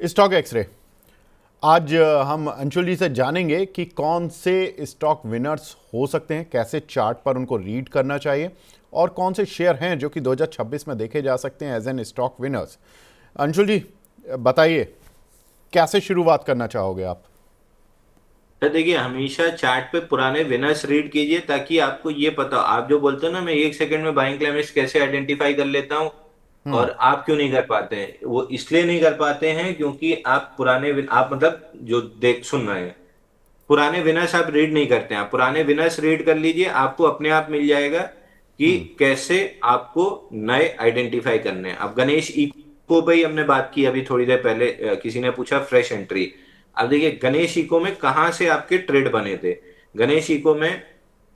Stock x ray. आज हम अंशुल जी से जानेंगे कि कौन से स्टॉक विनर्स हो सकते हैं, कैसे चार्ट पर उनको रीड करना चाहिए और कौन से शेयर हैं जो कि 2026 में देखे जा सकते हैं as an stock winners. Anshul ji बताइए, कैसे शुरुआत करना चाहोगे आप? तो देखिए, हमेशा चार्ट पे पुराने विनर्स रीड कीजिए ताकि आपको ये पता हो। आप जो बोलते हो ना, मैं 1 सेकंड में बाइंग क्लेमेंट्स कैसे आइडेंटिफाई कर लेता हूँ, हम्म। और आप क्यों नहीं कर पाते हैं? वो इसलिए नहीं कर पाते हैं क्योंकि आप आप मतलब जो देख सुन रहे हैं, पुराने विनर्स आप रीड नहीं करते हैं। आप पुराने विनर्स रीड कर लीजिए, आपको अपने आप मिल जाएगा कि हम्म। कैसे आपको नए आइडेंटिफाई करने हैं। अब गणेश इको पे ही हमने बात की अभी थोड़ी देर पहले, किसी ने पूछा फ्रेश एंट्री। अब देखिए, गणेश इको में कहाँ से आपके ट्रेड बने थे। गणेश इको में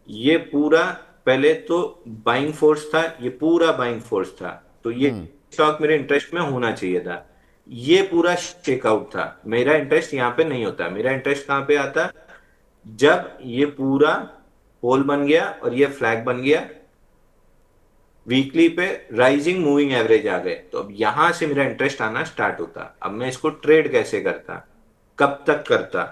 ये पूरा, पहले तो बाइंग फोर्स था, ये पूरा बाइंग फोर्स था, तो ये हम्म। स्टॉक मेरे इंटरेस्ट में होना चाहिए था। ये पूरा शेकआउट था, मेरा इंटरेस्ट यहाँ पे नहीं होता। मेरा इंटरेस्ट कहाँ पे आता? जब ये पूरा पोल बन गया और ये फ्लैग बन गया, वीकली पे राइजिंग मूविंग एवरेज आ गए, तो अब यहां से मेरा इंटरेस्ट आना स्टार्ट होता। अब मैं इसको ट्रेड कैसे करता, कब तक करता?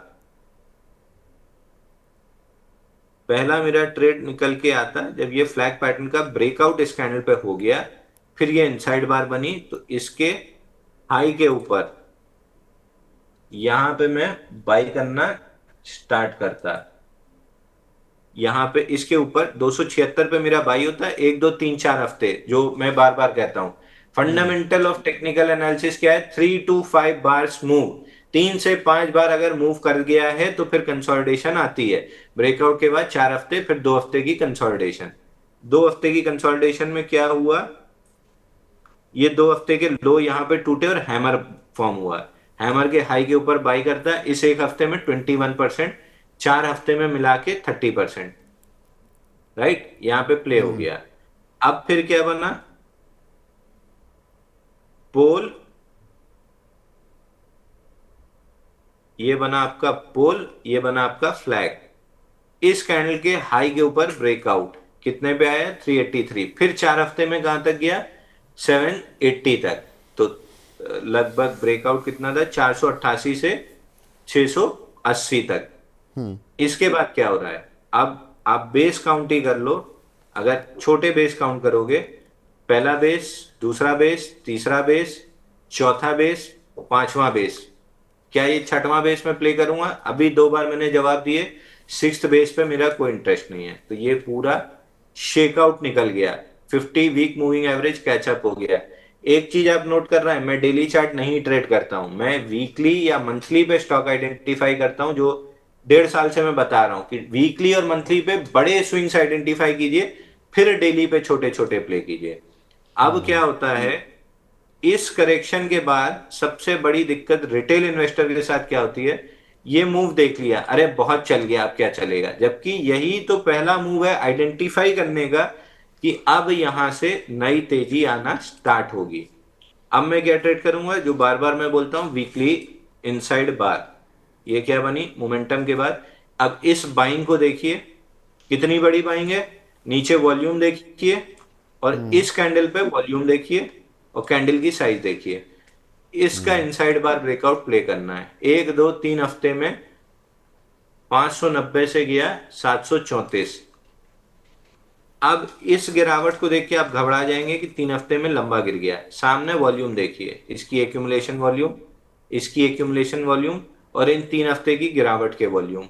पहला मेरा ट्रेड निकल के आता जब ये फ्लैग पैटर्न का ब्रेकआउट इस कैंडल पे हो गया, फिर ये इनसाइड बार बनी, तो इसके हाई के ऊपर यहां पे मैं बाई करना स्टार्ट करता। यहां पे इसके ऊपर 276 पे मेरा बाई होता है। 1 2 3 4 हफ्ते, जो मैं बार बार कहता हूं, हम्म। फंडामेंटल ऑफ टेक्निकल एनालिसिस क्या है? 3 to 5 बार मूव। 3 से 5 बार अगर मूव कर गया है तो फिर कंसोलिडेशन आती है। ब्रेकआउट के बाद 4 हफ्ते, फिर 2 हफ्ते की कंसोलिडेशन। 2 हफ्ते की कंसोलिडेशन में क्या हुआ? ये 2 हफ्ते के लो यहाँ पे टूटे और हैमर फॉर्म हुआ। हैमर के हाई के ऊपर बाई करता है। इस एक हफ्ते में 21%, 4 हफ्ते में मिला के 30%। राइट, यहाँ पे प्ले हो हम्म। गया। अब फिर क्या बना? पोल, ये बना आपका पोल, ये बना आपका फ्लैग। इस कैंडल के हाई के ऊपर ब्रेकआउट कितने पे आया? 383। फिर 4 हफ्ते में कहां तक गया? 780 तक। तो लगभग ब्रेकआउट कितना था? 488 से 680 तक। इसके बाद क्या हो रहा है? अब आप बेस काउंट ही कर लो। अगर छोटे बेस काउंट करोगे, पहला बेस, दूसरा बेस, तीसरा बेस, चौथा बेस, पांचवा बेस, क्या ये छठवां बेस में प्ले करूंगा? अभी 2 बार मैंने जवाब दिए। सिक्स्थ बेस पे मेरा कोई इंटरेस्ट नहीं है, तो ये पूरा शेकआउट निकल गया। 50 वीक मूविंग एवरेज कैचअप हो गया। एक चीज आप नोट कर रहे हैं, मैं डेली चार्ट नहीं ट्रेड करता हूं, मैं वीकली या मंथली पे स्टॉक आइडेंटिफाई करता हूं। जो 1.5 साल से मैं बता रहा हूं कि वीकली और मंथली पे बड़े स्विंग्स आइडेंटिफाई कीजिए, फिर डेली पे छोटे छोटे प्ले कीजिए। अब क्या होता है, इस करेक्शन के बाद सबसे बड़ी दिक्कत रिटेल इन्वेस्टर के साथ क्या होती है? ये मूव देख लिया, अरे बहुत चल गया, अब क्या चलेगा? जबकि यही तो पहला मूव है आइडेंटिफाई करने का कि अब यहां से नई तेजी आना स्टार्ट होगी। अब मैं क्या ट्रेड करूंगा? जो बार बार मैं बोलता हूं, वीकली इनसाइड बार। ये क्या बनी? मोमेंटम के बाद। अब इस बाइंग को देखिए, कितनी बड़ी बाइंग है। नीचे वॉल्यूम देखिए, और हम्म। इस कैंडल पे वॉल्यूम देखिए, और कैंडल की साइज देखिए। इसका इनसाइड बार ब्रेकआउट प्ले करना है। 1 2 3 हफ्ते में 590 से गया 734। अब इस गिरावट को देख के आप घबरा जाएंगे कि 3 हफ्ते में लंबा गिर गया। सामने वॉल्यूम देखिए, इसकी एक्यूमुलेशन वॉल्यूम, इसकी एक्यूमुलेशन वॉल्यूम, और इन 3 हफ्ते की गिरावट के वॉल्यूम।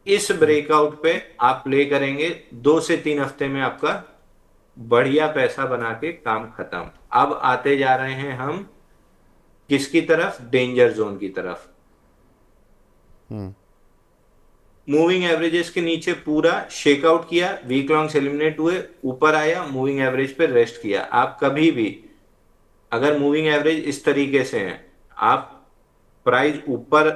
इस ब्रेकआउट पे आप प्ले करेंगे, 2 से 3 हफ्ते में आपका बढ़िया पैसा बना के काम खत्म। अब आते जा रहे हैं हम किसकी तरफ? डेंजर जोन की तरफ। हम्म। मूविंग एवरेजेस के नीचे पूरा शेकआउट किया, वीक लॉन्ग्स एलिमिनेट हुए, ऊपर आया, मूविंग एवरेज पे रेस्ट किया। आप कभी भी, अगर मूविंग एवरेज इस तरीके से है, आप प्राइस ऊपर,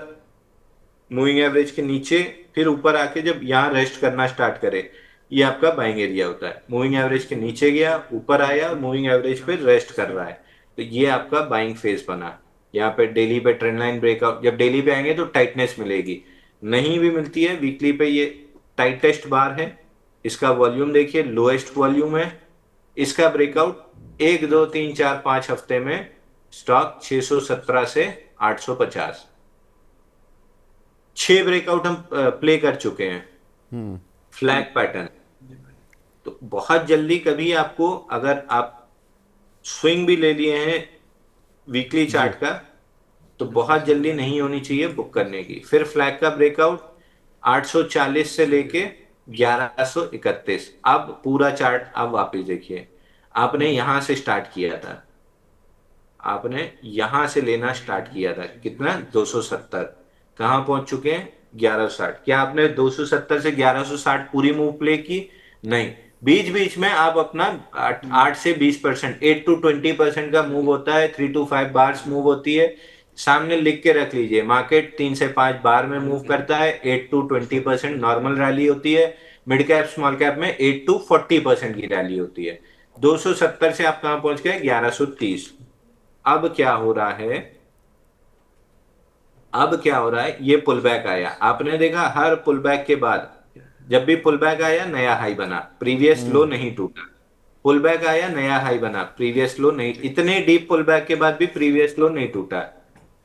मूविंग एवरेज के नीचे, फिर ऊपर आके जब यहां रेस्ट करना स्टार्ट करे, ये आपका बाइंग एरिया होता है। मूविंग एवरेज के नीचे गया, ऊपर आया, मूविंग एवरेज पे रेस्ट कर रहा है, तो ये आपका बाइंग फेज बना। यहाँ पे डेली पे ट्रेंड लाइन ब्रेकआउट, जब डेली पे आएंगे तो टाइटनेस मिलेगी। नहीं भी मिलती है, वीकली पे ये टाइटेस्ट बार है। इसका वॉल्यूम देखिए, लोएस्ट वॉल्यूम है। इसका ब्रेकआउट 1 2 3 4 5 हफ्ते में स्टॉक 617 से 850, 6 ब्रेकआउट हम प्ले कर चुके हैं, फ्लैग पैटर्न। तो बहुत जल्दी कभी आपको, अगर आप स्विंग भी ले लिए हैं वीकली जी। चार्ट का, तो बहुत जल्दी नहीं होनी चाहिए बुक करने की। फिर फ्लैग का ब्रेकआउट 840 से लेके 1131, अब पूरा चार्ट आप वापस देखिए। आपने यहां से स्टार्ट किया था, आपने यहां से लेना स्टार्ट किया था, कितना 270, कहां पहुंच चुके हैं 1160। क्या आपने 270 से 1160 पूरी मूव प्ले की? नहीं, बीच बीच में आप अपना 8 से 20%, 8 to 20% का मूव होता है, 3 to 5 बार्स मूव होती है। सामने लिख के रख लीजिए, मार्केट 3 से 5 बार में मूव करता है, 8 to 20% नॉर्मल रैली होती है। मिड कैप स्मॉल कैप में 8 to 40% की रैली होती है। 270 से आप कहां पहुंच गए? 1130। अब क्या हो रहा है? अब क्या हो रहा है? ये पुल बैक आया, आपने देखा हर पुल बैक के बाद जब भी पुल बैक आया नया हाई बना, प्रीवियस लो नहीं टूटा। पुल बैक आया नया हाई बना, प्रीवियस लो नहीं, इतने डीप पुल बैक के बाद भी प्रीवियस लो नहीं टूटा।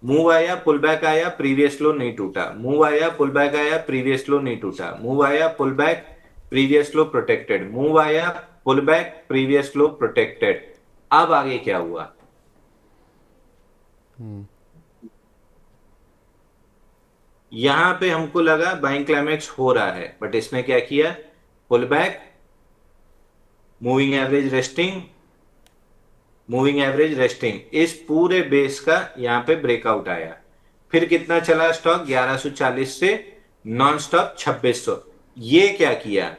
मूव आया, पुल बैक आया, प्रीवियस लो नहीं टूटा, मूव आया, पुल बैक आया, प्रीवियस लो नहीं टूटा, मूव आया, pull back, previous low protected, move आया, pull back, previous low protected. अब आगे क्या हुआ? यहां पे हमको लगा बाइंग क्लाइमेक्स हो रहा है, बट इसने क्या किया? Pull back, moving average resting, moving average resting, इस पूरे बेस का यहां पे ब्रेकआउट आया। फिर कितना चला स्टॉक? 1140 से नॉन स्टॉप 2600। ये क्या किया?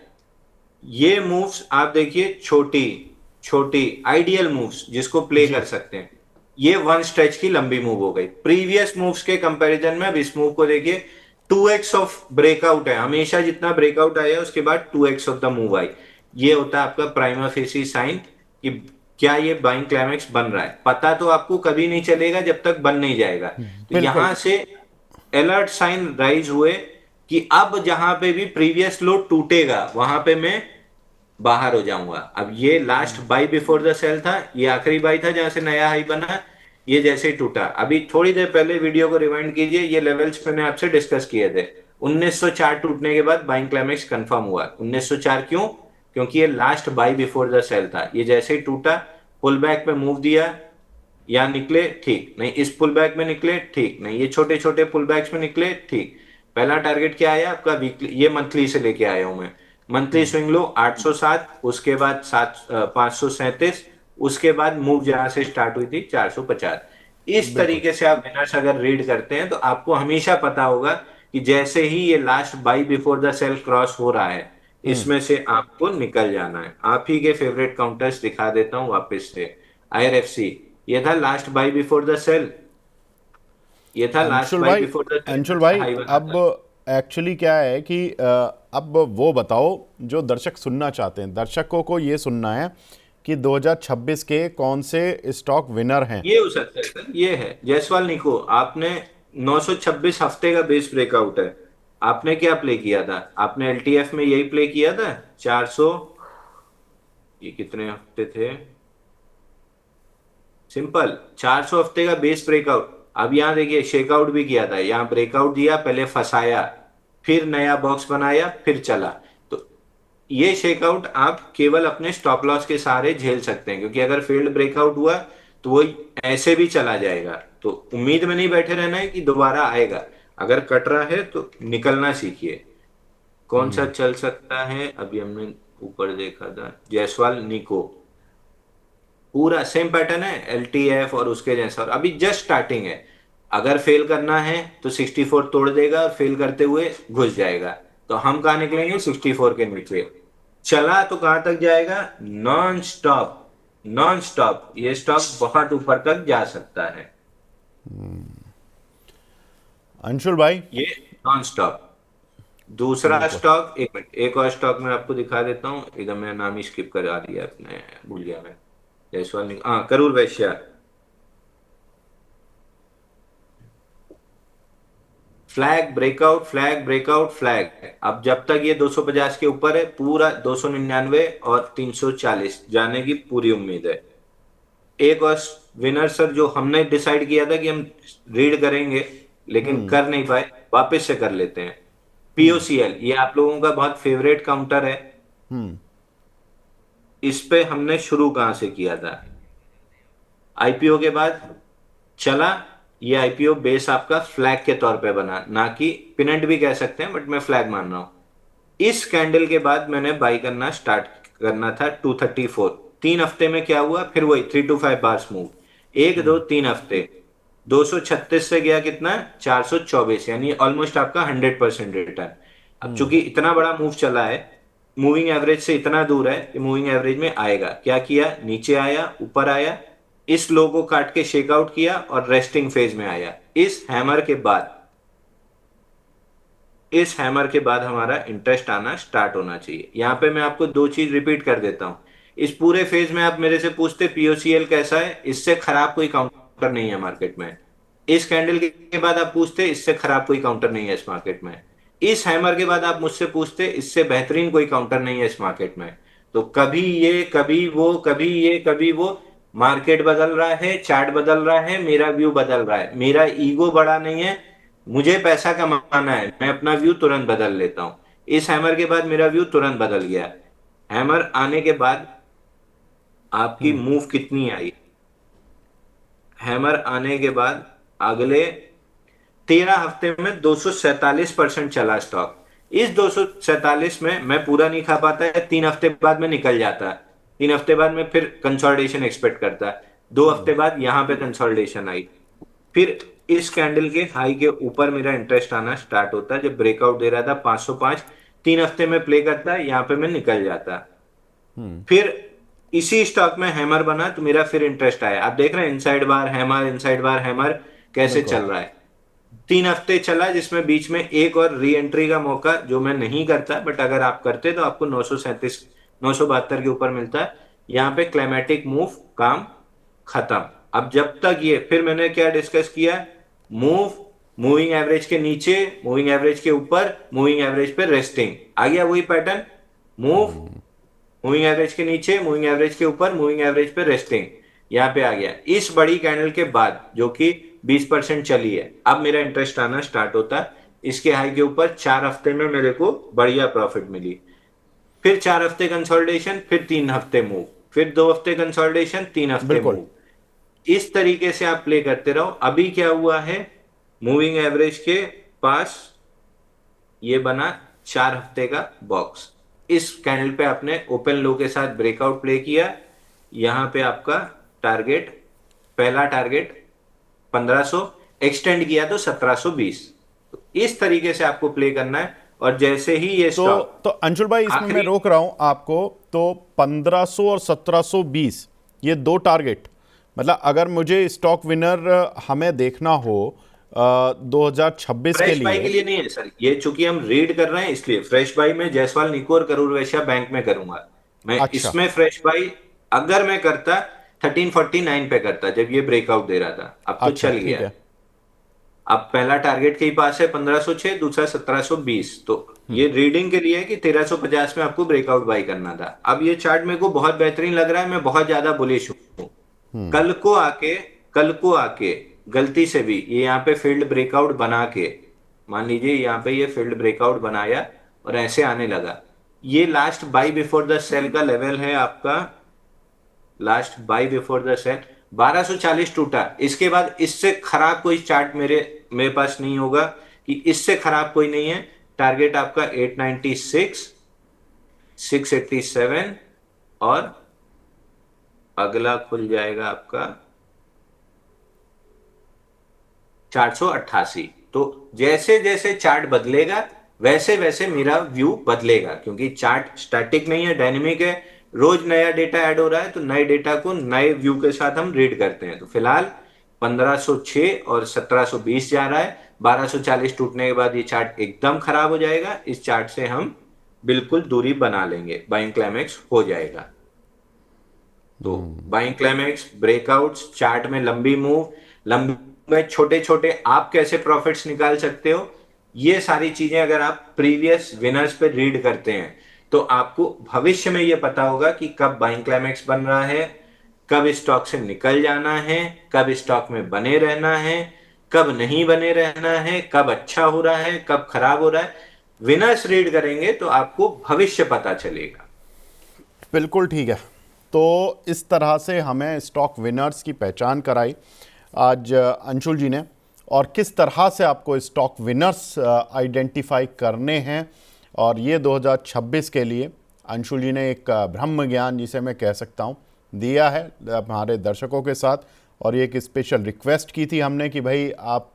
ये मूव्स आप देखिए, छोटी छोटी आइडियल मूव्स जिसको प्ले जी। कर सकते हैं, ये वन स्ट्रेच की लंबी मूव हो गई। प्रीवियस मूव्स के कंपैरिजन में अब इस मूव को देखिए, 2x ऑफ ब्रेकआउट है। हमेशा जितना ब्रेकआउट आया उसके बाद 2x of the move I. ये होता है आपका प्राइमा फेसी साइन कि क्या ये बाइंग क्लाइमेक्स बन रहा है। पता तो आपको कभी नहीं चलेगा जब तक बन नहीं जाएगा। तो बिल्कुल। यहां से अलर्ट साइन राइज हुए कि अब जहां पे भी प्रीवियस लो टूटेगा वहां पे मैं बाहर हो जाऊंगा। अब ये last buy before the sell था, ये आखिरी बाई था जहां से नया हाई बना। ये जैसे ही टूटा, अभी थोड़ी देर पहले वीडियो को रिवाइंड कीजिए, ये लेवल्स मैंने आपसे डिस्कस किए थे। 1904 टूटने के बाद बाइंग क्लाइमेक्स कंफर्म हुआ। 1904 क्यों? क्योंकि ये last buy before the sell था। ये जैसे ही टूटा, पुल बैक पे मूव दिया, या निकले ठीक नहीं, इस पुल बैक में निकले ठीक नहीं, ये छोटे छोटे पुल बैक्स में निकले ठीक। पहला टारगेट क्या आया आपका? वीकली, ये मंथली से लेके आया हूं मैं। मंथली स्विंग लो 807, उसके बाद 537, उसके बाद मूव जहां से स्टार्ट हुई थी 450। इस बिल्कुल। तरीके से आप विनर्स अगर रीड करते हैं तो आपको हमेशा पता होगा कि जैसे ही ये last buy before the sell cross हो रहा है, इसमें से आपको निकल जाना है। आप ही के फेवरेट काउंटर्स दिखा देता हूं वापस से। IRFC, ये था last buy before the sell, ये था लास्ट अंशुल बाई भाई, बिफोर द सेल अंशुल जहां से भाई, हाई बना अब था। एक्चुअली क्या है कि अब वो बताओ जो दर्शक सुनना चाहते हैं, दर्शकों को ये सुनना है कि 2026 के कौन से स्टॉक विनर हैं। ये हो सकता है सर, ये है जायसवाल निको। आपने 926 हफ्ते का बेस ब्रेकआउट है। आपने क्या प्ले किया था? आपने LTF में यही प्ले किया था 400। ये कितने हफ्ते थे? सिंपल 400 हफ्ते का बेस ब्रेकआउट। अब यहां देखिए, शेकआउट भी किया था, यहां ब्रेकआउट दिया, पहले फंसाया, फिर नया बॉक्स बनाया, फिर चला। तो ये शेकआउट आप केवल अपने स्टॉप लॉस के सहारे झेल सकते हैं, क्योंकि अगर फील्ड ब्रेकआउट हुआ तो वो ऐसे भी चला जाएगा। तो उम्मीद में नहीं बैठे रहना है कि दोबारा आएगा। अगर कट रहा है तो निकलना सीखिए। कौन सा चल सकता है? अभी हमने ऊपर देखा था जायसवाल निको, पूरा सेम पैटर्न है LTF और उसके जैसा, और अभी जस्ट स्टार्टिंग है। अगर फेल करना है तो 64 तोड़ देगा और फेल करते हुए घुस जाएगा। तो हम कहाँ निकलेंगे? 64 के नीचे। चला तो कहां तक जाएगा? नॉन स्टॉप, नॉन स्टॉप ये स्टॉक बहुत ऊपर तक जा सकता है। अंशुल भाई। ये नॉन स्टॉप। दूसरा बिल्कुल। स्टॉक, एक मिनट, एक और स्टॉक मैं आपको दिखा देता हूँ। एकदम मेरा नाम ही स्किप करा दिया, अपने भूल गया मैं। जायसवाल, हाँ, Karur Vysya. Flag breakout, flag breakout, flag. अब जब तक ये 250 के ऊपर है, पूरा 299 और 340 जाने की पूरी उम्मीद है। एक और विनर सर जो हमने डिसाइड किया था कि हम रीड करेंगे लेकिन कर नहीं पाए, वापस से कर लेते हैं। पीओसीएल, ये आप लोगों का बहुत फेवरेट काउंटर है। इस पे हमने शुरू कहां से किया था? आईपीओ के बाद चला। ये आईपीओ बेस आपका फ्लैग के तौर पे बना, ना कि पिनंट भी कह सकते हैं, बट मैं फ्लैग मान रहा हूं। इस कैंडल के बाद मैंने बाई करना स्टार्ट करना था 234। 3 हफ्ते में क्या हुआ? फिर वही 3 to 5 बार्स मूव। 1 2 3 हफ्ते 236 से गया कितना? 424, यानी ऑलमोस्ट आपका 100% रिटर्न। अब चूंकि इतना बड़ा मूव चला है, मूविंग एवरेज से इतना दूर है कि मूविंग एवरेज में आएगा। क्या किया? नीचे आया, ऊपर आया, इस लो को काट के शेकआउट किया और रेस्टिंग फेज में आया। इस हैमर के बाद हमारा इंटरेस्ट आना स्टार्ट होना चाहिए। यहां पे मैं आपको दो चीज रिपीट कर देता हूं। इस पूरे फेज में आप मेरे से पूछते पीओसीएल कैसा है, इससे खराब कोई काउंटर नहीं है मार्केट में। इस कैंडल के बाद आप पूछते इससे खराब कोई काउंटर नहीं है इस मार्केट में। इस हैमर के बाद आप मुझसे पूछते इससे बेहतरीन कोई काउंटर नहीं है इस मार्केट में। तो कभी ये कभी वो, कभी ये कभी वो, मार्केट बदल रहा है, चार्ट बदल रहा है, मेरा व्यू बदल रहा है। मेरा ईगो बड़ा नहीं है, मुझे पैसा कमाना है, मैं अपना व्यू तुरंत बदल लेता हूं। इस हैमर के बाद मेरा व्यू तुरंत बदल गया। हैमर आने के बाद आपकी मूव कितनी आई? हैमर आने के बाद अगले 13 हफ्ते में 247% चला स्टॉक। इस 247 में मैं पूरा नहीं खा पाता है, 3 हफ्ते बाद में निकल जाता है। 3 हफ्ते बाद में फिर कंसोलिडेशन एक्सपेक्ट करता है। 2 हफ्ते बाद यहां पे कंसोलिडेशन आई। फिर इस कैंडल के हाई के ऊपर मेरा इंटरेस्ट आना स्टार्ट होता है, जब ब्रेकआउट दे रहा था 505। 3 हफ्ते में प्ले करता है, यहां पे मैं निकल जाता। फिर इसी स्टॉक में हैमर बना तो मेरा फिर इंटरेस्ट आया। आप देख रहे हैं इनसाइड बार हैमर, इनसाइड बार हैमर कैसे बिल्कुल। चल रहा है। 3 हफ्ते चला, जिसमें बीच में एक और री एंट्री का मौका, जो मैं नहीं करता, बट अगर आप करते तो आपको 937 972 के ऊपर मिलता है। यहाँ पे क्लाइमेटिक मूव, काम खत्म। अब जब तक ये, फिर मैंने क्या डिस्कस किया? मूव, मूविंग एवरेज के नीचे, मूविंग एवरेज के ऊपर, मूविंग एवरेज पे रेस्टिंग। आ गया वही पैटर्न। मूव, मूविंग एवरेज के नीचे, मूविंग एवरेज के ऊपर, मूविंग एवरेज पे रेस्टिंग। यहाँ पे आ गया। इस बड़ी कैंडल के बाद जो कि 20% चली है, अब मेरा इंटरेस्ट आना स्टार्ट होता है। इसके हाई के ऊपर 4 हफ्ते में मेरे को बढ़िया प्रॉफिट मिली। फिर 4 हफ्ते कंसोलिडेशन, फिर 3 हफ्ते मूव, फिर 2 हफ्ते कंसोलिडेशन, 3 हफ्ते बिल्कुल। मूव। इस तरीके से आप प्ले करते रहो। अभी क्या हुआ है? मूविंग एवरेज के पास ये बना 4 हफ्ते का बॉक्स। इस कैंडल पे आपने ओपन लो के साथ ब्रेकआउट प्ले किया। यहां पे आपका टारगेट, पहला टारगेट 1500, एक्सटेंड किया तो 1720। तो इस तरीके से आपको प्ले करना है। और जैसे ही ये स्टॉक तो अंशुल भाई, इसमें मैं आखिरी, रोक रहा हूं आपको। तो 1500 और 1720, ये दो टारगेट, मतलब अगर मुझे स्टॉक विनर हमें देखना हो 2026 के फ्रेश बाई के लिए। लिए नहीं है सर, ये चूंकि हम रीड कर रहे हैं इसलिए फ्रेश बाई में जायसवाल निको और करूर वैश्य बैंक में करूंगा। मैं अच्छा। इसमें फ्रेश बाई अगर मैं करता 1349 पे करता, जब ये ब्रेकआउट दे रहा था। अब तो अच्छा, चल ठीक गया। है। अब पहला टारगेट के ही पास है 1506, दूसरा 1720। तो ये रीडिंग के लिए है कि 1350 में आपको ब्रेकआउट बाई करना था। अब ये चार्ट मेरे को बहुत बेहतरीन लग रहा है, मैं बहुत ज्यादा बुलिश हूं। कल को आके कल को आके गलती से भी ये यहाँ पे फील्ड ब्रेकआउट बना के, मान लीजिए यहाँ पे ये फील्ड ब्रेकआउट बनाया और ऐसे आने लगा। ये last buy before the sell का लेवल है आपका। Last buy before the sell 1240 टूटा। इसके बाद इससे खराब कोई चार्ट मेरे मेरे पास नहीं होगा, कि इससे खराब कोई नहीं है। टारगेट आपका 896, 687, और अगला खुल जाएगा आपका 488। तो जैसे जैसे चार्ट बदलेगा वैसे वैसे मेरा व्यू बदलेगा, क्योंकि चार्ट स्टैटिक नहीं है, डायनेमिक है। रोज नया डेटा ऐड हो रहा है, तो नए डेटा को नए व्यू के साथ हम रीड करते हैं। तो फिलहाल 1506 और 1720 जा रहा है। 1240 टूटने के बाद ये चार्ट एकदम खराब हो जाएगा। इस चार्ट से हम बिल्कुल दूरी बना लेंगे, बाइंग क्लाइमेक्स हो जाएगा। तो बाइंग क्लाइमेक्स, ब्रेकआउट्स, चार्ट में लंबी मूव, लंबी में छोटे छोटे आप कैसे प्रॉफिट्स निकाल सकते हो, ये सारी चीजें अगर आप प्रीवियस विनर्स पे रीड करते हैं तो आपको भविष्य में ये पता होगा कि कब बाइंग क्लाइमेक्स बन रहा है, कब स्टॉक से निकल जाना है, कब स्टॉक में बने रहना है, कब नहीं बने रहना है, कब अच्छा हो रहा है, कब खराब हो रहा है। विनर्स रीड करेंगे तो आपको भविष्य पता चलेगा। बिल्कुल ठीक है। तो इस तरह से हमें स्टॉक विनर्स की पहचान कराई आज अंशुल जी ने, और किस तरह से आपको स्टॉक विनर्स आइडेंटिफाई करने हैं। और ये 2026 के लिए अंशुल जी ने एक ब्रह्म ज्ञान, जिसे मैं कह सकता हूँ, दिया है हमारे दर्शकों के साथ। और ये एक स्पेशल रिक्वेस्ट की थी हमने कि भाई आप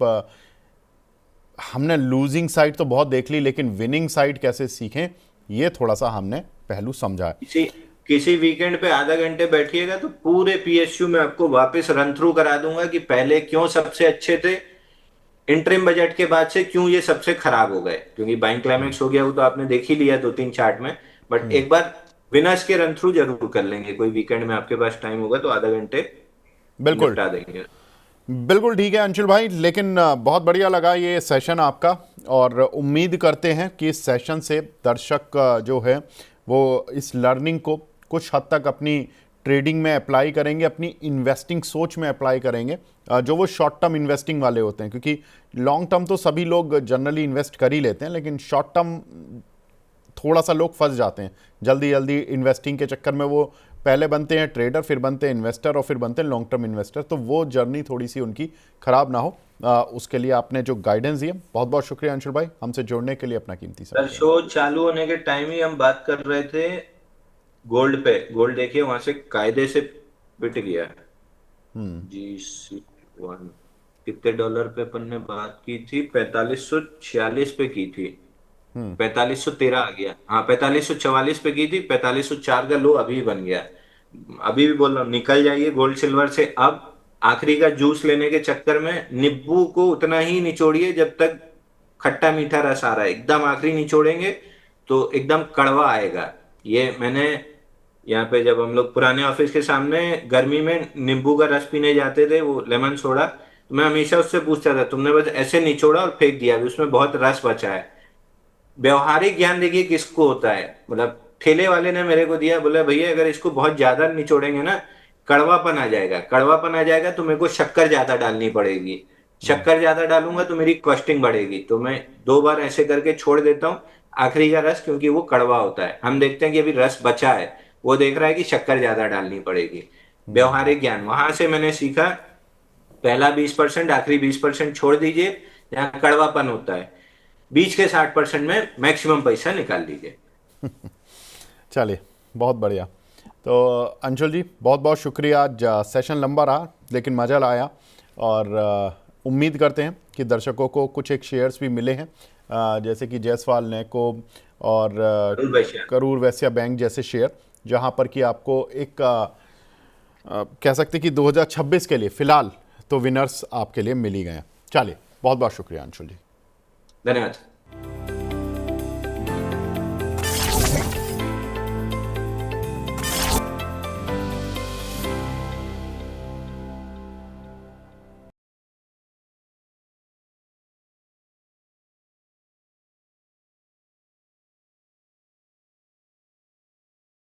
हमने लूजिंग साइड तो बहुत देख ली, लेकिन विनिंग साइड कैसे सीखें, ये थोड़ा सा हमने पहलू समझा है। किसी किसी वीकेंड पे आधा घंटे बैठिएगा तो पूरे पीएसयू में आपको वापस रन थ्रू करा दूंगा कि पहले क्यों सबसे अच्छे थे, इंटरिम बजट के बाद से क्यों ये सबसे खराब हो गए। क्योंकि बाइंग क्लाइमेक्स हो गया वो तो आपने देख ही लिया 2-3 चार्ट में, बट एक बार विनर्स के रन थ्रू जरूर कर लेंगे। कोई वीकेंड में आपके पास टाइम होगा तो आधा घंटे बिल्कुल निपटा देंगे। बिल्कुल ठीक है अंशुल भाई, लेकिन बहुत बढ़िया लगा ये सेशन आपका। और उम्मीद करते हैं कि इस सेशन से दर्शक जो है वो इस लर्निंग को कुछ हद तक अपनी ट्रेडिंग में अप्लाई करेंगे, अपनी इन्वेस्टिंग सोच में अप्लाई करेंगे, जो वो शॉर्ट टर्म इन्वेस्टिंग वाले होते हैं। क्योंकि लॉन्ग टर्म तो सभी लोग जनरली इन्वेस्ट कर ही लेते हैं, लेकिन शॉर्ट टर्म थोड़ा सा लोग फंस जाते हैं जल्दी जल्दी इन्वेस्टिंग के चक्कर में। वो पहले बनते हैं ट्रेडर, फिर बनते हैं इन्वेस्टर, और फिर बनते हैं लॉन्ग टर्म इन्वेस्टर। तो वो जर्नी थोड़ी सी उनकी खराब ना हो, उसके लिए आपने जो गाइडेंस दी है, बहुत बहुत शुक्रिया अंशुल भाई, हमसे जुड़ने के लिए, अपना कीमती सर समय देने शो चालू होने के टाइम ही हम बात कर रहे थे गोल्ड पे। गोल्ड देखिए वहां से कायदे से पिट गया। GC1 कितने डॉलर पे अपन ने बात की थी? 4546 पे की थी। 4513 आ गया। हाँ 4544 पे की थी, 4504 का लो अभी बन गया। अभी भी बोल रहा हूँ निकल जाइए गोल्ड सिल्वर से। अब आखिरी का जूस लेने के चक्कर में नींबू को उतना ही निचोड़िए जब तक खट्टा मीठा रस आ रहा है। एकदम आखिरी निचोड़ेंगे तो एकदम कड़वा आएगा। ये मैंने यहाँ पे जब हम लोग पुराने ऑफिस के सामने गर्मी में नींबू का रस पीने जाते थे, वो लेमन सोडा, तो मैं हमेशा उससे पूछता था तुमने बस ऐसे निचोड़ा और फेंक दिया, अभी उसमें बहुत रस बचा है। व्यवहारिक ज्ञान देखिए किसको होता है। मतलब ठेले वाले ने मेरे को दिया, बोला भैया अगर इसको बहुत ज्यादा निचोड़ेंगे ना कड़वापन आ जाएगा, कड़वापन आ जाएगा तो मेरे को शक्कर ज्यादा डालनी पड़ेगी, शक्कर ज्यादा डालूंगा तो मेरी कॉस्टिंग बढ़ेगी। तो मैं 2 बार ऐसे करके छोड़ देता हूँ आखिरी का रस, क्योंकि वो कड़वा होता है। हम देखते हैं कि अभी रस बचा है, वो देख रहा है कि शक्कर ज्यादा डालनी पड़ेगी। व्यवहारिक ज्ञान वहां से मैंने सीखा। पहला 20%, आखिरी 20% छोड़ दीजिए जहाँ कड़वापन होता है, बीच के 60% में मैक्सिमम पैसा निकाल लीजिए। चलिए बहुत बढ़िया। तो अंशुल जी बहुत बहुत शुक्रिया। आज सेशन लंबा रहा लेकिन मज़ा आया, और उम्मीद करते हैं कि दर्शकों को कुछ एक शेयर्स भी मिले हैं, जैसे कि जयसवाल नैको और करूर वैश्य बैंक जैसे शेयर, जहां पर कि आपको एक कह सकते हैं कि 2026 के लिए फ़िलहाल तो विनर्स आपके लिए मिल ही गए हैं। चलिए बहुत बहुत शुक्रिया अंशुल जी। धन्यवाद।